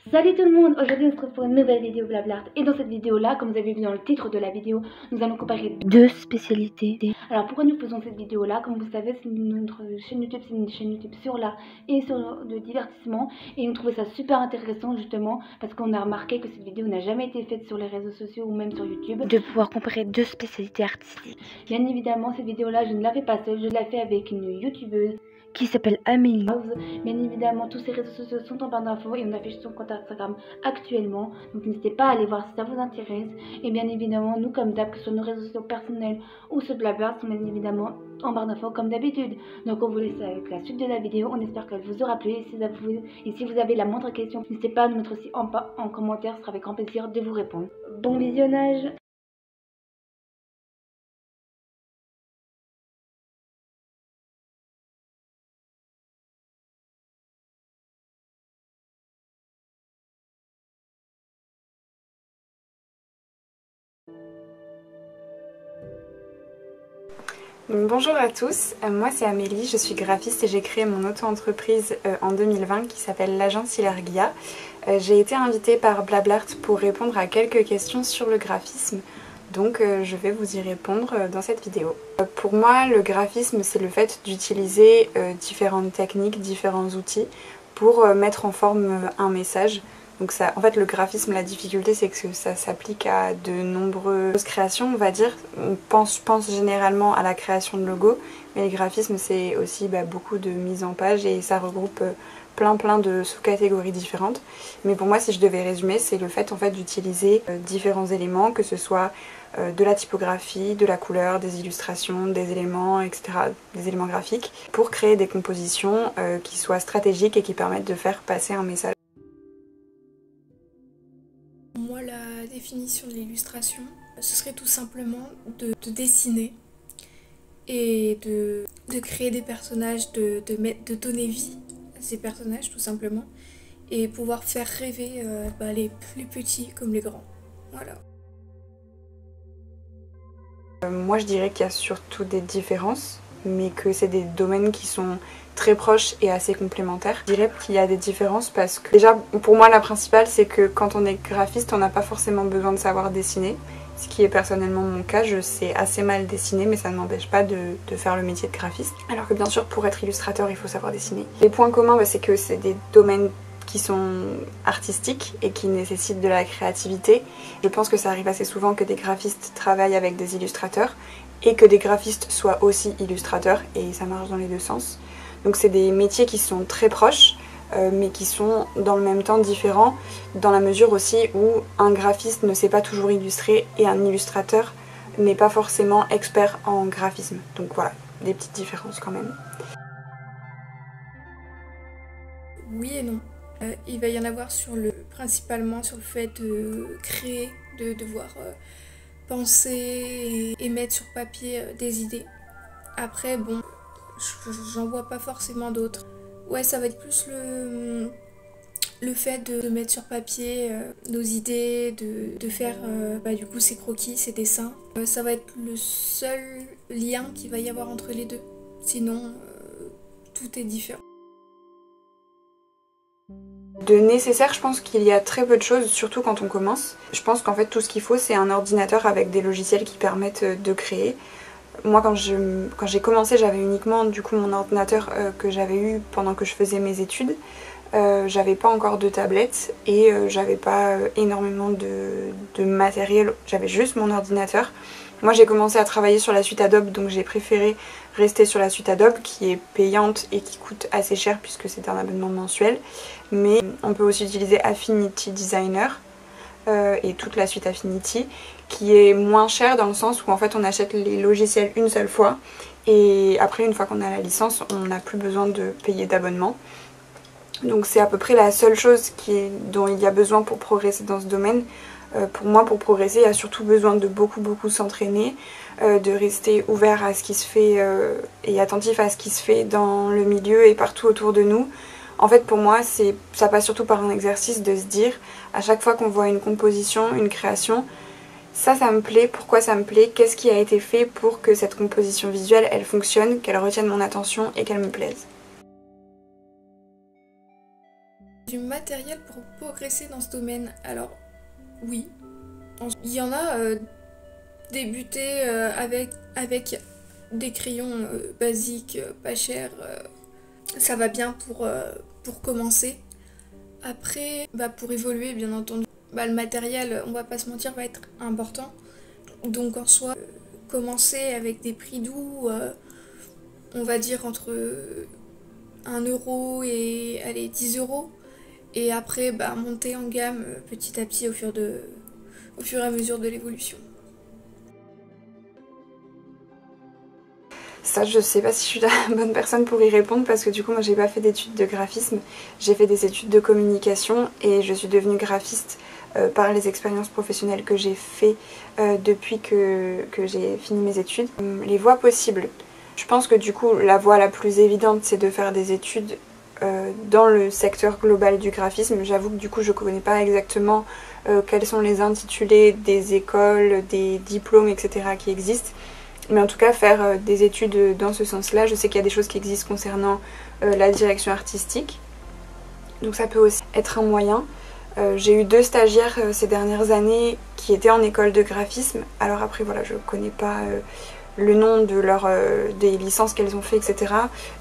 Salut tout le monde, aujourd'hui on se retrouve pour une nouvelle vidéo Blablart. Et dans cette vidéo là, comme vous avez vu dans le titre de la vidéo, nous allons comparer deux spécialités. Alors pourquoi nous faisons cette vidéo là? Comme vous savez, notre chaîne YouTube, c'est une chaîne YouTube sur l'art et sur le divertissement. Et on trouvait ça super intéressant justement parce qu'on a remarqué que cette vidéo n'a jamais été faite sur les réseaux sociaux ou même sur YouTube, de pouvoir comparer deux spécialités artistiques. Bien évidemment, cette vidéo là je ne la fais pas seule, je la fais avec une youtubeuse qui s'appelle Amélie. Bien évidemment, tous ces réseaux sociaux sont en barre d'infos et on affiche son compte Instagram actuellement. Donc n'hésitez pas à aller voir si ça vous intéresse. Et bien évidemment, nous comme d'hab, que ce soit nos réseaux sociaux personnels ou ceux de Blablart, sont bien évidemment en barre d'infos comme d'habitude. Donc on vous laisse avec la suite de la vidéo. On espère qu'elle vous aura plu. Et si vous avez la moindre question, n'hésitez pas à nous mettre aussi en commentaire. Ce sera avec grand plaisir de vous répondre. Bon visionnage! Bonjour à tous, moi c'est Amélie, je suis graphiste et j'ai créé mon auto-entreprise en 2020 qui s'appelle l'agence Hilargia. J'ai été invitée par Blablart pour répondre à quelques questions sur le graphisme, donc je vais vous y répondre dans cette vidéo. Pour moi, le graphisme, c'est le fait d'utiliser différentes techniques, différents outils pour mettre en forme un message. Donc ça, en fait, le graphisme, la difficulté, c'est que ça s'applique à de nombreuses créations, on va dire. On pense généralement à la création de logos, mais le graphisme, c'est aussi beaucoup de mise en page et ça regroupe plein de sous-catégories différentes. Mais pour moi, si je devais résumer, c'est le fait, en fait, d'utiliser différents éléments, que ce soit de la typographie, de la couleur, des illustrations, des éléments, etc., des éléments graphiques, pour créer des compositions qui soient stratégiques et qui permettent de faire passer un message. Moi, la définition de l'illustration, ce serait tout simplement de dessiner et de créer des personnages, de donner vie à ces personnages tout simplement et pouvoir faire rêver les plus petits comme les grands. Voilà. Moi je dirais qu'il y a surtout des différences, mais que c'est des domaines qui sont très proches et assez complémentaires. Je dirais qu'il y a des différences parce que déjà pour moi la principale c'est que quand on est graphiste on n'a pas forcément besoin de savoir dessiner, ce qui est personnellement mon cas. Je sais assez mal dessiner mais ça ne m'empêche pas de faire le métier de graphiste. Alors que bien sûr pour être illustrateur il faut savoir dessiner. Les points communs c'est que c'est des domaines qui sont artistiques et qui nécessitent de la créativité. Je pense que ça arrive assez souvent que des graphistes travaillent avec des illustrateurs et que des graphistes soient aussi illustrateurs et ça marche dans les deux sens. Donc c'est des métiers qui sont très proches mais qui sont dans le même temps différents dans la mesure aussi où un graphiste ne sait pas toujours illustrer et un illustrateur n'est pas forcément expert en graphisme. Donc voilà, des petites différences quand même. Oui et non. Il va y en avoir principalement sur le fait de créer, de devoir penser et mettre sur papier des idées. Après, bon, j'en vois pas forcément d'autres. Ouais, ça va être plus le fait de mettre sur papier nos idées, de faire du coup ces croquis, ces dessins. Ça va être le seul lien qu'il va y avoir entre les deux. Sinon, tout est différent. De nécessaire, je pense qu'il y a très peu de choses, surtout quand on commence. Je pense qu'en fait tout ce qu'il faut c'est un ordinateur avec des logiciels qui permettent de créer. Moi quand j'ai commencé j'avais uniquement du coup mon ordinateur que j'avais eu pendant que je faisais mes études. J'avais pas encore de tablette et j'avais pas énormément de matériel, j'avais juste mon ordinateur. Moi j'ai commencé à travailler sur la suite Adobe donc j'ai préféré rester sur la suite Adobe qui est payante et qui coûte assez cher puisque c'est un abonnement mensuel. Mais on peut aussi utiliser Affinity Designer et toute la suite Affinity qui est moins cher dans le sens où en fait on achète les logiciels une seule fois et après une fois qu'on a la licence on n'a plus besoin de payer d'abonnement. Donc c'est à peu près la seule chose dont il y a besoin pour progresser dans ce domaine. Pour moi, pour progresser, il y a surtout besoin de beaucoup s'entraîner, de rester ouvert à ce qui se fait et attentif à ce qui se fait dans le milieu et partout autour de nous. En fait, pour moi, ça passe surtout par un exercice de se dire, à chaque fois qu'on voit une composition, une création, ça me plaît, pourquoi ça me plaît, qu'est-ce qui a été fait pour que cette composition visuelle, elle fonctionne, qu'elle retienne mon attention et qu'elle me plaise. Du matériel pour progresser dans ce domaine. Alors oui, il y en a débuté avec des crayons basiques, pas chers, ça va bien pour commencer. Après, pour évoluer bien entendu, le matériel, on va pas se mentir, va être important. Donc en soi, commencer avec des prix doux, on va dire entre 1 euro et allez, 10 euros. Et après, monter en gamme petit à petit au fur et à mesure de l'évolution. Ça, je sais pas si je suis la bonne personne pour y répondre parce que du coup, moi, j'ai pas fait d'études de graphisme. J'ai fait des études de communication et je suis devenue graphiste par les expériences professionnelles que j'ai fait depuis que j'ai fini mes études. Les voies possibles. Je pense que du coup, la voie la plus évidente, c'est de faire des études dans le secteur global du graphisme. J'avoue que du coup, je connais pas exactement quels sont les intitulés des écoles, des diplômes, etc. qui existent. Mais en tout cas, faire des études dans ce sens-là, je sais qu'il y a des choses qui existent concernant la direction artistique. Donc ça peut aussi être un moyen. J'ai eu 2 stagiaires ces dernières années qui étaient en école de graphisme. Alors après, voilà, je connais pas le nom de des licences qu'elles ont fait, etc.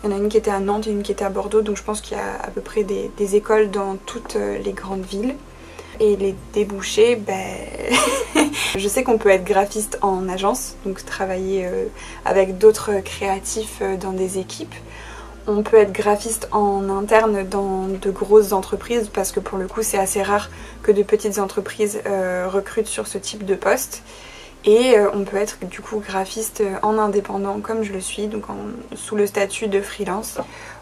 Il y en a une qui était à Nantes et une qui était à Bordeaux. Donc je pense qu'il y a à peu près des écoles dans toutes les grandes villes. Et les débouchés, je sais qu'on peut être graphiste en agence, donc travailler avec d'autres créatifs dans des équipes. On peut être graphiste en interne dans de grosses entreprises parce que pour le coup c'est assez rare que de petites entreprises recrutent sur ce type de poste. Et on peut être du coup graphiste en indépendant comme je le suis, donc sous le statut de freelance,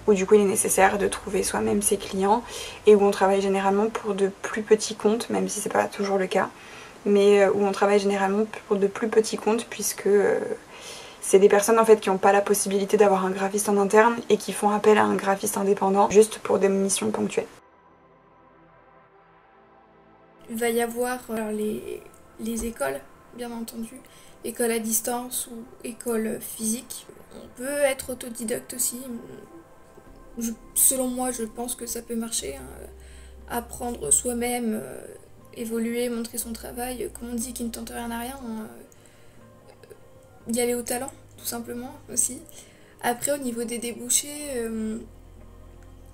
où du coup il est nécessaire de trouver soi-même ses clients et où on travaille généralement pour de plus petits comptes, même si c'est pas toujours le cas, mais où on travaille généralement pour de plus petits comptes puisque c'est des personnes en fait qui n'ont pas la possibilité d'avoir un graphiste en interne et qui font appel à un graphiste indépendant juste pour des missions ponctuelles. Il va y avoir les écoles, bien entendu, école à distance ou école physique. On peut être autodidacte aussi. Selon moi, je pense que ça peut marcher. Apprendre soi-même, évoluer, montrer son travail. Comme on dit, qui ne tente rien à rien. Y aller au talent, tout simplement, aussi. Après, au niveau des débouchés,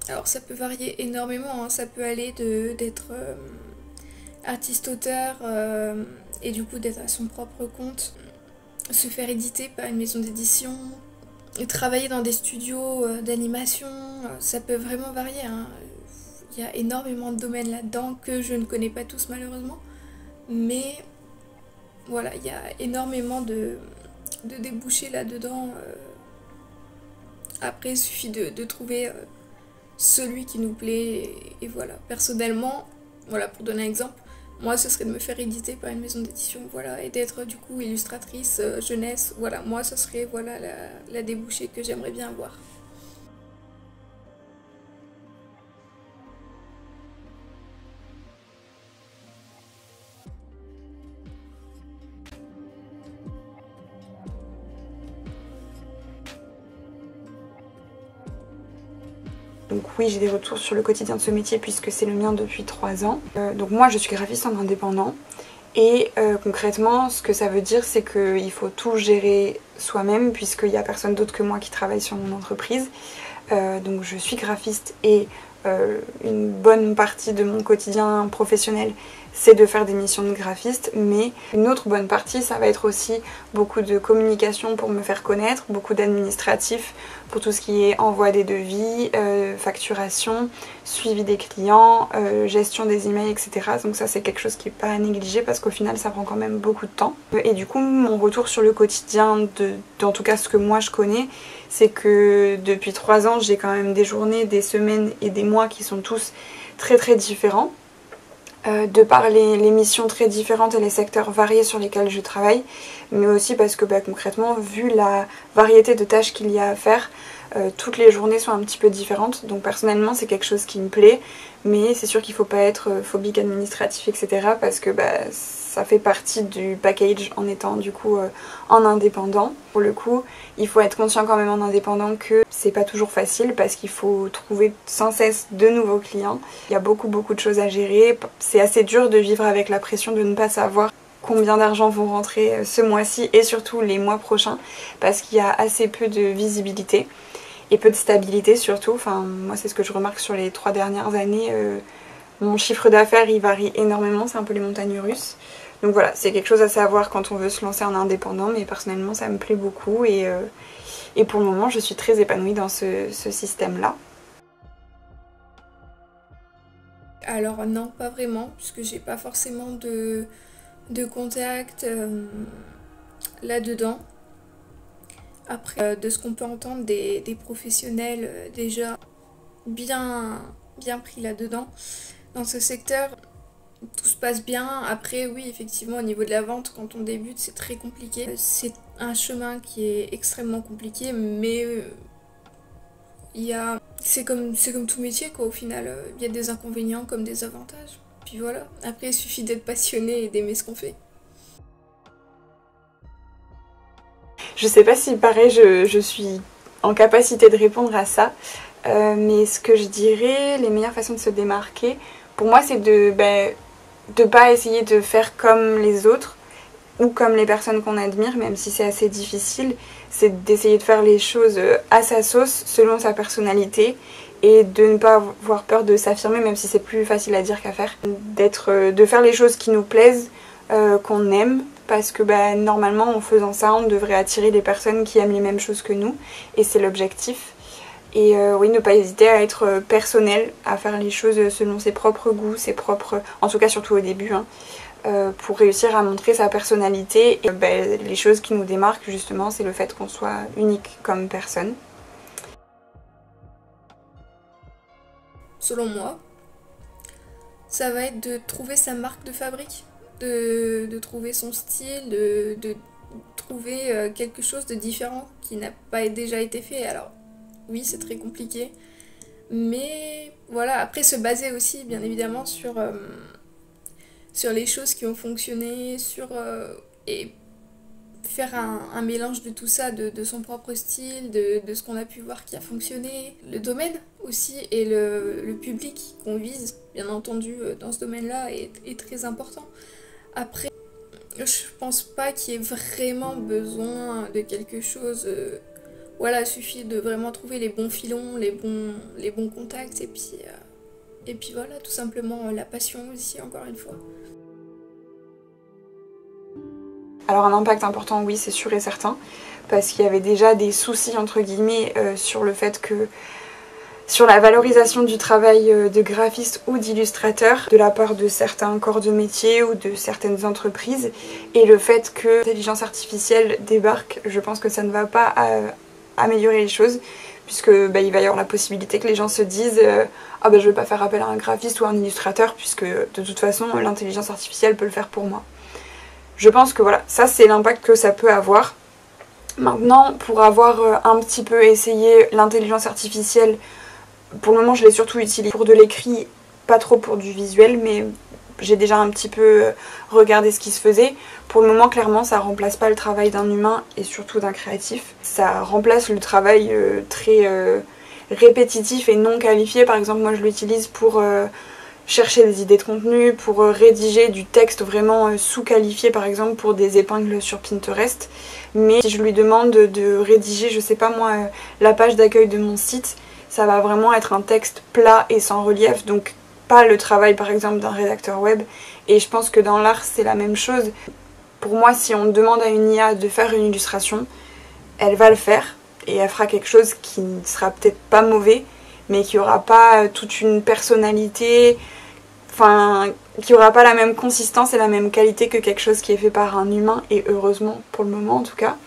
alors ça peut varier énormément. Ça peut aller d'être artiste-auteur et du coup d'être à son propre compte, se faire éditer par une maison d'édition, travailler dans des studios d'animation, ça peut vraiment varier. Il y a énormément de domaines là-dedans que je ne connais pas tous malheureusement, mais voilà, il y a énormément de débouchés là-dedans. Après, il suffit de trouver celui qui nous plaît et voilà. Personnellement, voilà, pour donner un exemple, moi ce serait de me faire éditer par une maison d'édition, voilà, et d'être du coup illustratrice jeunesse, voilà, moi ce serait voilà la débouchée que j'aimerais bien avoir. Donc oui, j'ai des retours sur le quotidien de ce métier puisque c'est le mien depuis 3 ans. Donc moi je suis graphiste en indépendant et concrètement ce que ça veut dire c'est qu'il faut tout gérer soi-même puisqu'il n'y a personne d'autre que moi qui travaille sur mon entreprise. Donc je suis graphiste et une bonne partie de mon quotidien professionnel c'est de faire des missions de graphiste, mais une autre bonne partie ça va être aussi beaucoup de communication pour me faire connaître, beaucoup d'administratif pour tout ce qui est envoi des devis, facturation, suivi des clients, gestion des emails, etc. Donc ça c'est quelque chose qui n'est pas à négliger parce qu'au final ça prend quand même beaucoup de temps. Et du coup mon retour sur le quotidien, en tout cas ce que moi je connais, c'est que depuis 3 ans j'ai quand même des journées, des semaines et des mois qui sont tous très très différents. De par les missions très différentes et les secteurs variés sur lesquels je travaille, mais aussi parce que concrètement, vu la variété de tâches qu'il y a à faire, toutes les journées sont un petit peu différentes. Donc personnellement, c'est quelque chose qui me plaît, mais c'est sûr qu'il ne faut pas être phobique administratif, etc. parce que ça fait partie du package en étant du coup en indépendant. Pour le coup, il faut être conscient quand même en indépendant que c'est pas toujours facile parce qu'il faut trouver sans cesse de nouveaux clients. Il y a beaucoup de choses à gérer. C'est assez dur de vivre avec la pression de ne pas savoir combien d'argent vont rentrer ce mois-ci et surtout les mois prochains parce qu'il y a assez peu de visibilité et peu de stabilité surtout. Enfin, moi c'est ce que je remarque sur les 3 dernières années. Mon chiffre d'affaires il varie énormément, c'est un peu les montagnes russes. Donc voilà, c'est quelque chose à savoir quand on veut se lancer en indépendant, mais personnellement ça me plaît beaucoup et pour le moment je suis très épanouie dans ce système-là. Alors non, pas vraiment, puisque j'ai pas forcément de contact là-dedans. Après, de ce qu'on peut entendre des professionnels déjà bien pris là-dedans, dans ce secteur, tout se passe bien. Après, oui, effectivement, au niveau de la vente, quand on débute, c'est très compliqué. C'est un chemin qui est extrêmement compliqué, mais c'est comme tout métier, quoi, au final. Il y a des inconvénients comme des avantages. Puis voilà, après il suffit d'être passionné et d'aimer ce qu'on fait. Je sais pas si pareil je suis en capacité de répondre à ça, mais ce que je dirais, les meilleures façons de se démarquer, pour moi c'est de pas essayer de faire comme les autres ou comme les personnes qu'on admire, même si c'est assez difficile, c'est d'essayer de faire les choses à sa sauce, selon sa personnalité, et de ne pas avoir peur de s'affirmer, même si c'est plus facile à dire qu'à faire. De faire les choses qui nous plaisent, qu'on aime, parce que normalement en faisant ça on devrait attirer des personnes qui aiment les mêmes choses que nous, et c'est l'objectif. Et oui, ne pas hésiter à être personnel, à faire les choses selon ses propres goûts, en tout cas surtout au début, hein, pour réussir à montrer sa personnalité. Et les choses qui nous démarquent justement, c'est le fait qu'on soit unique comme personne. Selon moi, ça va être de trouver sa marque de fabrique, de trouver son style, de trouver quelque chose de différent qui n'a pas déjà été fait. Alors oui, c'est très compliqué, mais voilà, après se baser aussi bien évidemment sur les choses qui ont fonctionné, et faire un mélange de tout ça, de son propre style, de ce qu'on a pu voir qui a fonctionné, le domaine aussi et le public qu'on vise, bien entendu, dans ce domaine-là est très important. Après, je pense pas qu'il y ait vraiment besoin de quelque chose. Voilà, il suffit de vraiment trouver les bons filons, les bons contacts, et puis voilà, tout simplement la passion aussi, encore une fois. Alors un impact important, oui, c'est sûr et certain, parce qu'il y avait déjà des soucis entre guillemets sur le fait que sur la valorisation du travail de graphiste ou d'illustrateur de la part de certains corps de métier ou de certaines entreprises, et le fait que l'intelligence artificielle débarque, je pense que ça ne va pas améliorer les choses, puisque il va y avoir la possibilité que les gens se disent ah je vais pas faire appel à un graphiste ou à un illustrateur puisque de toute façon l'intelligence artificielle peut le faire pour moi. Je pense que voilà, ça c'est l'impact que ça peut avoir. Maintenant, pour avoir un petit peu essayé l'intelligence artificielle, pour le moment je l'ai surtout utilisée pour de l'écrit, pas trop pour du visuel, mais j'ai déjà un petit peu regardé ce qui se faisait. Pour le moment, clairement, ça remplace pas le travail d'un humain et surtout d'un créatif. Ça remplace le travail très répétitif et non qualifié. Par exemple, moi je l'utilise pour chercher des idées de contenu, pour rédiger du texte vraiment sous-qualifié, par exemple pour des épingles sur Pinterest. Mais si je lui demande de rédiger, je sais pas moi, la page d'accueil de mon site, ça va vraiment être un texte plat et sans relief, donc pas le travail par exemple d'un rédacteur web. Et je pense que dans l'art c'est la même chose. Pour moi, si on demande à une IA de faire une illustration, elle va le faire et elle fera quelque chose qui ne sera peut-être pas mauvais, mais qui aura pas toute une personnalité, enfin qui aura pas la même consistance et la même qualité que quelque chose qui est fait par un humain, et heureusement pour le moment en tout cas.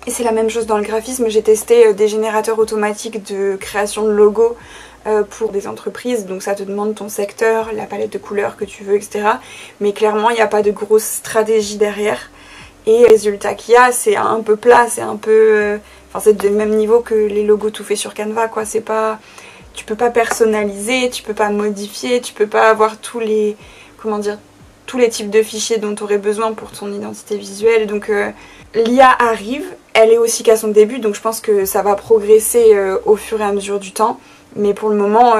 Et c'est la même chose dans le graphisme, j'ai testé des générateurs automatiques de création de logos pour des entreprises, donc ça te demande ton secteur, la palette de couleurs que tu veux, etc. Mais clairement il n'y a pas de grosse stratégie derrière, et le résultat qu'il y a c'est un peu plat, c'est un peu... Enfin c'est du même niveau que les logos tout faits sur Canva, quoi. C'est pas... Tu peux pas personnaliser, tu peux pas modifier, tu peux pas avoir tous les... Comment dire, tous les types de fichiers dont tu aurais besoin pour ton identité visuelle. Donc l'IA arrive, elle est aussi qu'à son début, donc je pense que ça va progresser au fur et à mesure du temps. Mais pour le moment,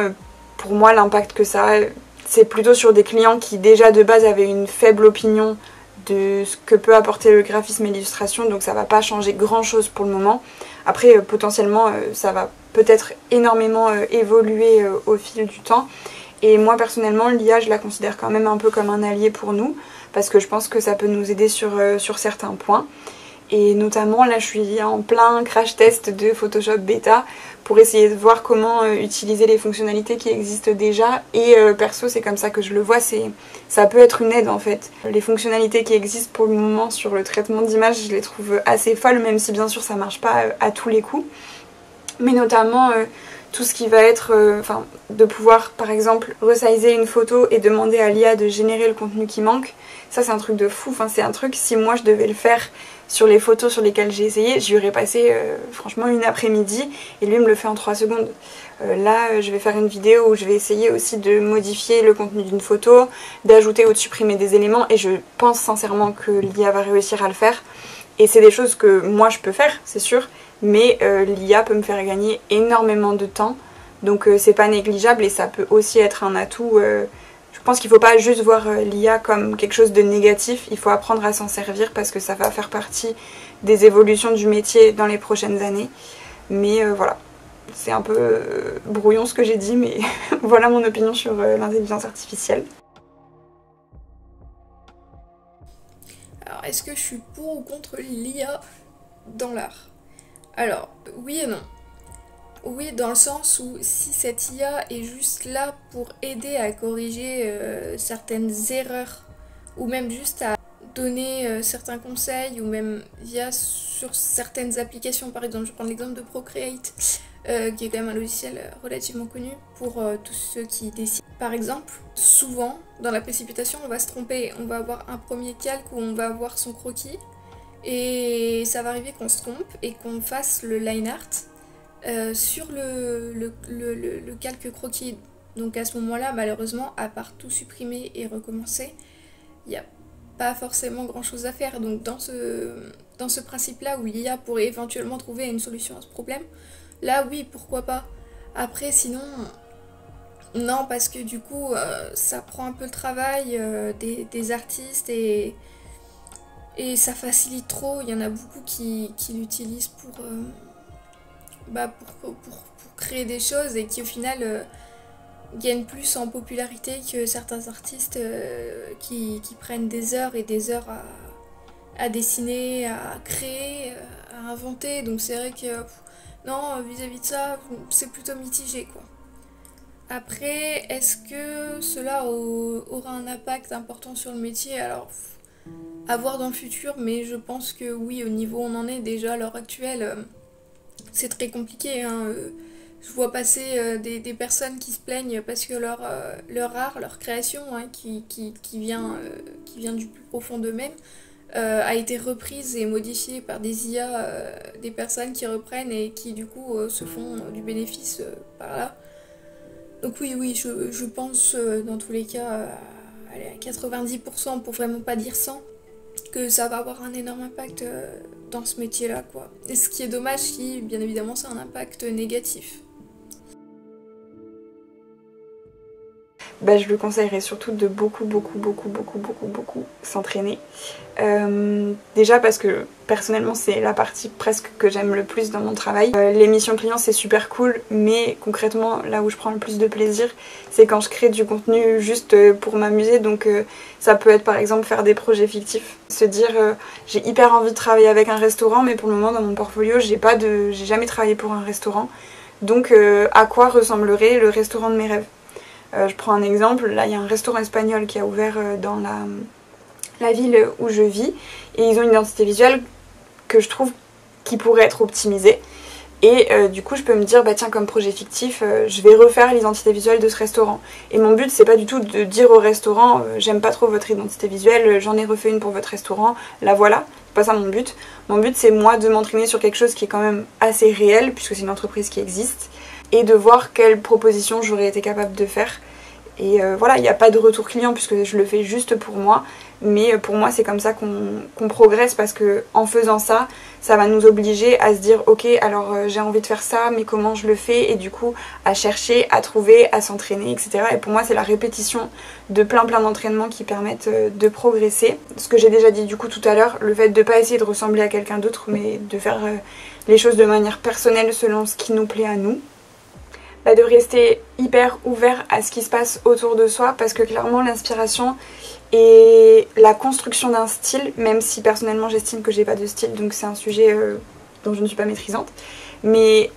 pour moi, l'impact que ça a, c'est plutôt sur des clients qui déjà de base avaient une faible opinion de ce que peut apporter le graphisme et l'illustration, donc ça va pas changer grand chose pour le moment. Après potentiellement ça va peut-être énormément évoluer au fil du temps, et moi personnellement l'IA je la considère quand même un peu comme un allié pour nous, parce que je pense que ça peut nous aider sur certains points. Et notamment là je suis en plein crash test de Photoshop bêta pour essayer de voir comment utiliser les fonctionnalités qui existent déjà, et perso c'est comme ça que je le vois, ça peut être une aide en fait. Les fonctionnalités qui existent pour le moment sur le traitement d'image je les trouve assez folles, même si bien sûr ça marche pas à tous les coups, mais notamment tout ce qui va être de pouvoir par exemple resizer une photo et demander à l'IA de générer le contenu qui manque. Ça c'est un truc de fou, c'est un truc, si moi je devais le faire sur les photos sur lesquelles j'ai essayé, j'y aurais passé franchement une après-midi, et lui me le fait en 3 secondes. Là je vais faire une vidéo où je vais essayer aussi de modifier le contenu d'une photo, d'ajouter ou de supprimer des éléments, et je pense sincèrement que l'IA va réussir à le faire. Et c'est des choses que moi je peux faire, c'est sûr, mais l'IA peut me faire gagner énormément de temps, donc c'est pas négligeable, et ça peut aussi être un atout. Je pense qu'il ne faut pas juste voir l'IA comme quelque chose de négatif, il faut apprendre à s'en servir parce que ça va faire partie des évolutions du métier dans les prochaines années. Mais voilà, c'est un peu brouillon ce que j'ai dit, mais voilà mon opinion sur l'intelligence artificielle. Alors, est-ce que je suis pour ou contre l'IA dans l'art? Alors, oui et non. Oui, dans le sens où si cette IA est juste là pour aider à corriger certaines erreurs, ou même juste à donner certains conseils, ou même via sur certaines applications, par exemple, je prends l'exemple de Procreate, qui est quand même un logiciel relativement connu pour tous ceux qui dessinent. Par exemple, souvent, dans la précipitation, on va se tromper, on va avoir un premier calque où on va avoir son croquis, et ça va arriver qu'on se trompe et qu'on fasse le line art sur le calque croquis. Donc à ce moment-là, malheureusement, à part tout supprimer et recommencer, il n'y a pas forcément grand-chose à faire. Donc dans ce principe-là, où l'IA pourrait éventuellement trouver une solution à ce problème, là oui, pourquoi pas. Après, sinon, non, parce que du coup, ça prend un peu le travail des artistes, et ça facilite trop. Il y en a beaucoup qui l'utilisent pour créer des choses, et qui au final gagnent plus en popularité que certains artistes qui prennent des heures et des heures à dessiner, à créer, à inventer. Donc c'est vrai que non, vis-à-vis de ça, c'est plutôt mitigé quoi. Après, est-ce que cela aura un impact important sur le métier? Alors, à voir dans le futur, mais je pense que oui, au niveau où on en est déjà à l'heure actuelle, c'est très compliqué, hein. Je vois passer des personnes qui se plaignent parce que leur art, leur création, hein, qui vient du plus profond d'eux-mêmes, a été reprise et modifiée par des IA, des personnes qui reprennent et qui du coup se font du bénéfice par là. Donc oui, je pense dans tous les cas, allez, à 90%, pour vraiment pas dire 100%, que ça va avoir un énorme impact dans ce métier-là, quoi. Et ce qui est dommage si, bien évidemment, c'est un impact négatif. Bah, je lui conseillerais surtout de beaucoup s'entraîner. Déjà parce que personnellement c'est la partie presque que j'aime le plus dans mon travail. Les missions clients c'est super cool, mais concrètement là où je prends le plus de plaisir c'est quand je crée du contenu juste pour m'amuser. Donc ça peut être par exemple faire des projets fictifs, se dire j'ai hyper envie de travailler avec un restaurant, mais pour le moment dans mon portfolio j'ai jamais travaillé pour un restaurant, donc à quoi ressemblerait le restaurant de mes rêves? Je prends un exemple, là il y a un restaurant espagnol qui a ouvert dans la ville où je vis, et ils ont une identité visuelle que je trouve qui pourrait être optimisée, et du coup je peux me dire bah tiens, comme projet fictif je vais refaire l'identité visuelle de ce restaurant. Et mon but c'est pas du tout de dire au restaurant j'aime pas trop votre identité visuelle, j'en ai refait une pour votre restaurant, la voilà. C'est pas ça mon but. Mon but c'est moi de m'entraîner sur quelque chose qui est quand même assez réel puisque c'est une entreprise qui existe, et de voir quelles propositions j'aurais été capable de faire. Et voilà, il n'y a pas de retour client puisque je le fais juste pour moi. Mais pour moi c'est comme ça qu'on progresse, parce que en faisant ça, ça va nous obliger à se dire ok, alors j'ai envie de faire ça, mais comment je le fais, et du coup à chercher, à trouver, à s'entraîner, etc. Et pour moi c'est la répétition de plein d'entraînements qui permettent de progresser. Ce que j'ai déjà dit du coup tout à l'heure, le fait de ne pas essayer de ressembler à quelqu'un d'autre, mais de faire les choses de manière personnelle selon ce qui nous plaît à nous. De rester hyper ouvert à ce qui se passe autour de soi, parce que clairement l'inspiration et la construction d'un style, même si personnellement j'estime que j'ai pas de style, donc c'est un sujet dont je ne suis pas maîtrisante, mais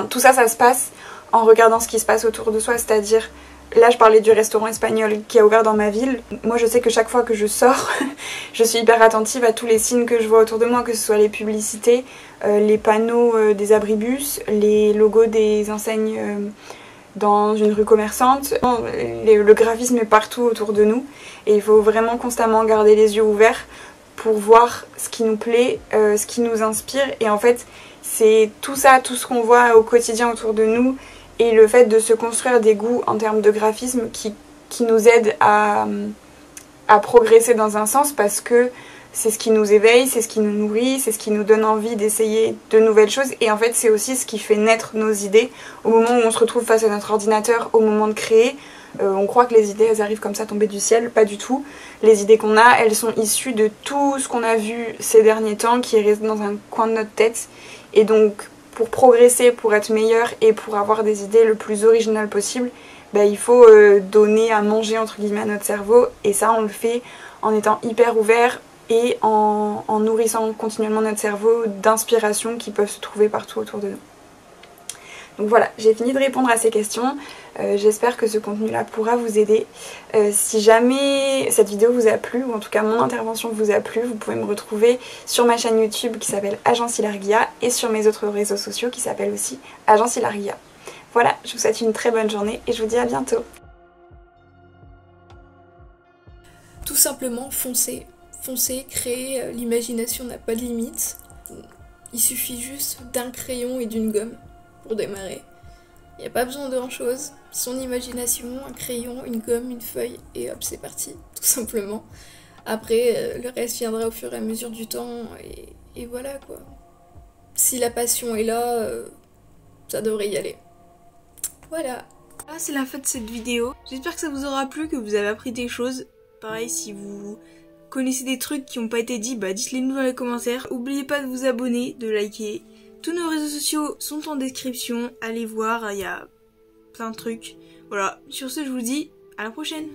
tout ça, ça se passe en regardant ce qui se passe autour de soi. C'est-à-dire, là je parlais du restaurant espagnol qui a ouvert dans ma ville. Moi je sais que chaque fois que je sors, je suis hyper attentive à tous les signes que je vois autour de moi, que ce soit les publicités, les panneaux des abribus, les logos des enseignes dans une rue commerçante. Le graphisme est partout autour de nous et il faut vraiment constamment garder les yeux ouverts pour voir ce qui nous plaît, ce qui nous inspire. Et en fait c'est tout ça, tout ce qu'on voit au quotidien autour de nous, et le fait de se construire des goûts en termes de graphisme qui nous aide à progresser dans un sens, parce que c'est ce qui nous éveille, c'est ce qui nous nourrit, c'est ce qui nous donne envie d'essayer de nouvelles choses. Et en fait c'est aussi ce qui fait naître nos idées. Au moment où on se retrouve face à notre ordinateur, au moment de créer, on croit que les idées elles arrivent comme ça tombées du ciel, pas du tout. Les idées qu'on a, elles sont issues de tout ce qu'on a vu ces derniers temps, qui est resté dans un coin de notre tête. Et donc pour progresser, pour être meilleur et pour avoir des idées le plus originales possible, il faut donner à manger entre guillemets à notre cerveau. Et ça on le fait en étant hyper ouvert et en nourrissant continuellement notre cerveau d'inspirations qui peuvent se trouver partout autour de nous. Donc voilà, j'ai fini de répondre à ces questions. J'espère que ce contenu là pourra vous aider. Si jamais cette vidéo vous a plu, ou en tout cas mon intervention vous a plu, vous pouvez me retrouver sur ma chaîne YouTube qui s'appelle Agence Hilaria, et sur mes autres réseaux sociaux qui s'appellent aussi Agence Hilaria. Voilà, je vous souhaite une très bonne journée et je vous dis à bientôt. Tout simplement foncez. Foncez, créer, l'imagination n'a pas de limite. Il suffit juste d'un crayon et d'une gomme pour démarrer. Il n'y a pas besoin de grand chose. Son imagination, un crayon, une gomme, une feuille, et hop, c'est parti, tout simplement. Après, le reste viendra au fur et à mesure du temps, et voilà quoi. Si la passion est là, ça devrait y aller. Voilà. Ah, c'est la fin de cette vidéo. J'espère que ça vous aura plu, que vous avez appris des choses. Pareil, si vous connaissez des trucs qui n'ont pas été dit, dites-les nous dans les commentaires. N'oubliez pas de vous abonner, de liker. Tous nos réseaux sociaux sont en description. Allez voir, il y a plein de trucs. Voilà, sur ce, je vous dis à la prochaine.